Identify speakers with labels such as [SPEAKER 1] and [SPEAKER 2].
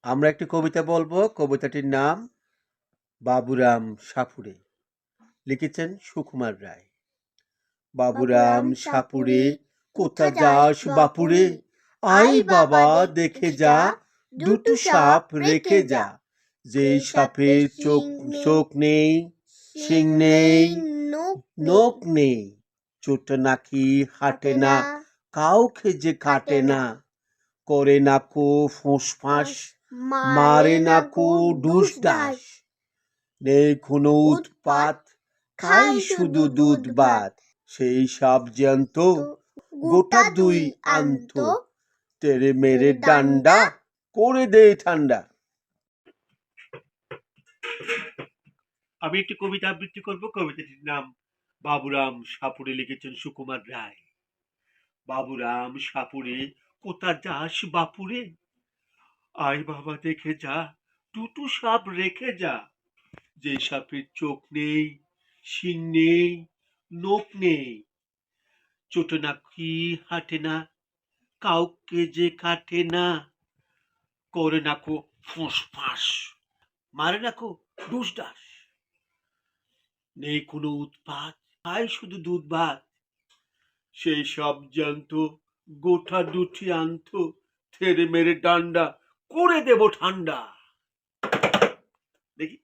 [SPEAKER 1] আমরা একটি কবিতা বলবো। কবিতাটির নাম বাবুরাম সাপুড়ে। লিখেছেন সুকুমার রায়। বাবুরাম সাপুড়ে, কোথা যাস বাপুরে? আই বাবা দেখে যা, দুটো সাপ রেখে যা। যে সাপের চোখ নেই, শিং নেই, নখ নেই, ছোট নাকি হাঁটে না, কাউকে যে কাটে না, করে না কো ফোঁস-ফাঁস, মারে না কো ঢুস-ঢাস, নেই কোনো উৎপাত, খায় শুধু দুধ ভাত। সেই সাপ জ্যান্ত গোটা দুই আন্ত, তেড়ে মেরে ডান্ডা করে দেয় ঠান্ডা। আমি একটি কবিতা আবৃত্তি করব। কবিতাটির নাম বাবুরাম সাপুড়ে। লিখেছেন সুকুমার রায়। বাবুরাম সাপুড়ে, কোথা যাস বাপুরে? আয় বাবা দেখে যা, দুটো সাপ রেখে যা। যে সাপের চোখ নেই, শিং নেই, নখ নেই, ছোট নাকি হাঁটে না, কাউকে যে কাটে না, করে না কো ফোঁস-ফাঁস, মারে না কো ঢুস-ঢাস, নেই কোনো উৎপাত, খায় শুধু দুধ ভাত। সেই সব জ্যান্ত গোটা দুটি আন্ত, তেড়ে মেরে ডান্ডা করে দেব ঠান্ডা। দেখি